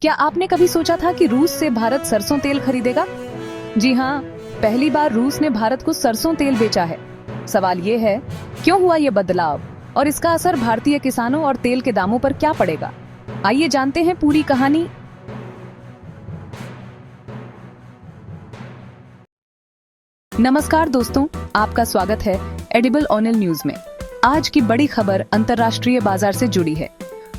क्या आपने कभी सोचा था कि रूस से भारत सरसों तेल खरीदेगा? जी हाँ, पहली बार रूस ने भारत को सरसों तेल बेचा है। सवाल ये है, क्यों हुआ ये बदलाव और इसका असर भारतीय किसानों और तेल के दामों पर क्या पड़ेगा? आइए जानते हैं पूरी कहानी। नमस्कार दोस्तों, आपका स्वागत है एडिबल ऑनिल न्यूज में। आज की बड़ी खबर अंतर्राष्ट्रीय बाजार से जुड़ी है।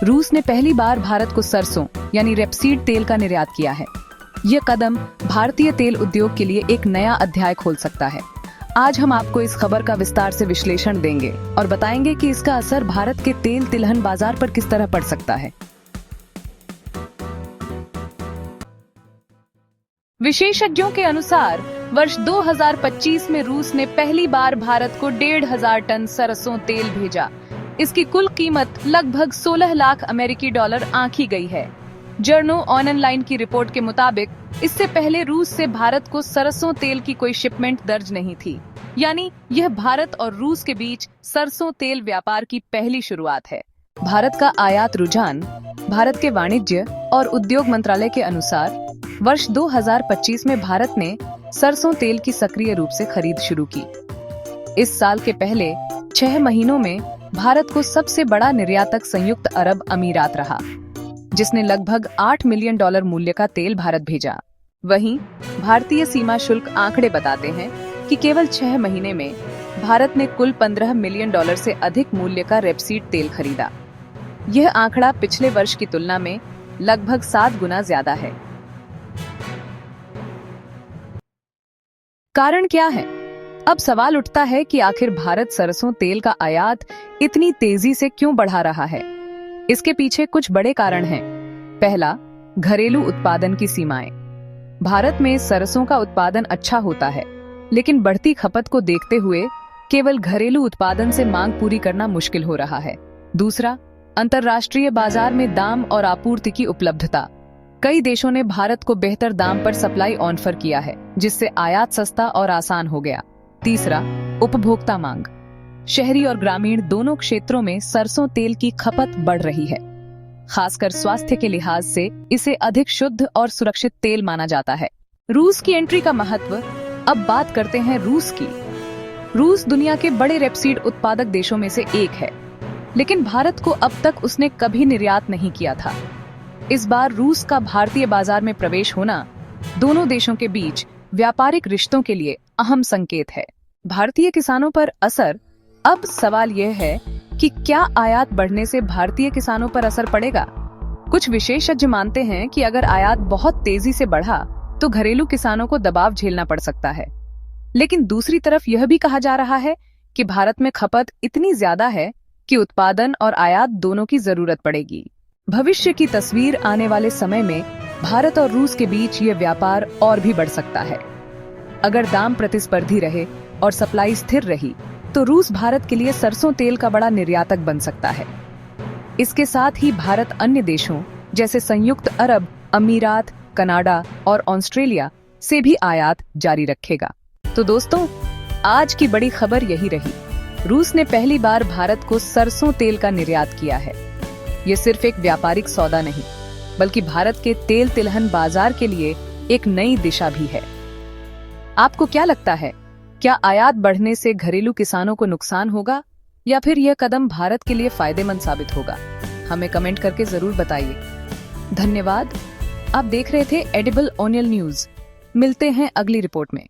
रूस ने पहली बार भारत को सरसों यानी रेपसीड तेल का निर्यात किया है। यह कदम भारतीय तेल उद्योग के लिए एक नया अध्याय खोल सकता है। आज हम आपको इस खबर का विस्तार से विश्लेषण देंगे और बताएंगे कि इसका असर भारत के तेल तिलहन बाजार पर किस तरह पड़ सकता है। विशेषज्ञों के अनुसार वर्ष 2025 में रूस ने पहली बार भारत को 1,500 टन सरसों तेल भेजा। इसकी कुल कीमत लगभग 16 लाख अमेरिकी डॉलर आंकी गई है। जर्नो ऑनलाइन की रिपोर्ट के मुताबिक इससे पहले रूस से भारत को सरसों तेल की कोई शिपमेंट दर्ज नहीं थी, यानी यह भारत और रूस के बीच सरसों तेल व्यापार की पहली शुरुआत है। भारत का आयात रुझान। भारत के वाणिज्य और उद्योग मंत्रालय के अनुसार वर्ष 2025 में भारत ने सरसों तेल की सक्रिय रूप से खरीद शुरू की। इस साल के पहले 6 महीनों में भारत को सबसे बड़ा निर्यातक संयुक्त अरब अमीरात रहा, जिसने लगभग $8 मिलियन मूल्य का तेल भारत भेजा। वहीं भारतीय सीमा शुल्क आंकड़े बताते हैं कि केवल 6 महीने में भारत ने कुल $15 मिलियन से अधिक मूल्य का रेपसीड तेल खरीदा। यह आंकड़ा पिछले वर्ष की तुलना में लगभग 7 गुना ज्यादा है। कारण क्या है? अब सवाल उठता है कि आखिर भारत सरसों तेल का आयात इतनी तेजी से क्यों बढ़ा रहा है? इसके पीछे कुछ बड़े कारण हैं। पहला, घरेलू उत्पादन की सीमाएं। भारत में सरसों का उत्पादन अच्छा होता है, लेकिन बढ़ती खपत को देखते हुए केवल घरेलू उत्पादन से मांग पूरी करना मुश्किल हो रहा है। दूसरा, अंतर्राष्ट्रीय बाजार में दाम और आपूर्ति की उपलब्धता। कई देशों ने भारत को बेहतर दाम पर सप्लाई ऑफर किया है, जिससे आयात सस्ता और आसान हो गया। तीसरा, उपभोक्ता मांग। शहरी और ग्रामीण दोनों क्षेत्रों में सरसों तेल की खपत बढ़ रही है। खासकर स्वास्थ्य के लिहाज से इसे अधिक शुद्ध और सुरक्षित तेल माना जाता है। रूस की एंट्री का महत्व। अब बात करते हैं रूस की। रूस दुनिया के बड़े रेपसीड उत्पादक देशों में से एक है, लेकिन भारत को अब तक उसने कभी निर्यात नहीं किया था। इस बार रूस का भारतीय बाजार में प्रवेश होना दोनों देशों के बीच व्यापारिक रिश्तों के लिए अहम संकेत है। भारतीय किसानों पर असर। अब सवाल यह है कि क्या आयात बढ़ने से भारतीय किसानों पर असर पड़ेगा? कुछ विशेषज्ञ मानते हैं कि अगर आयात बहुत तेजी से बढ़ा तो घरेलू किसानों को दबाव झेलना पड़ सकता है। लेकिन दूसरी तरफ यह भी कहा जा रहा है कि भारत में खपत इतनी ज्यादा है कि उत्पादन और आयात दोनों की जरूरत पड़ेगी। भविष्य की तस्वीर। आने वाले समय में भारत और रूस के बीच ये व्यापार और भी बढ़ सकता है। अगर दाम प्रतिस्पर्धी रहे और सप्लाई स्थिर रही तो रूस भारत के लिए सरसों तेल का बड़ा निर्यातक बन सकता है। इसके साथ ही भारत अन्य देशों जैसे संयुक्त अरब अमीरात, कनाडा और ऑस्ट्रेलिया से भी आयात जारी रखेगा। तो दोस्तों, आज की बड़ी खबर यही रही। रूस ने पहली बार भारत को सरसों तेल का निर्यात किया है। ये सिर्फ एक व्यापारिक सौदा नहीं, बल्कि भारत के तेल तिलहन बाजार के लिए एक नई दिशा भी है। आपको क्या लगता है? क्या आयात बढ़ने से घरेलू किसानों को नुकसान होगा या फिर यह कदम भारत के लिए फायदेमंद साबित होगा? हमें कमेंट करके जरूर बताइए। धन्यवाद। आप देख रहे थे एडिबल ऑनियल न्यूज। मिलते हैं अगली रिपोर्ट में।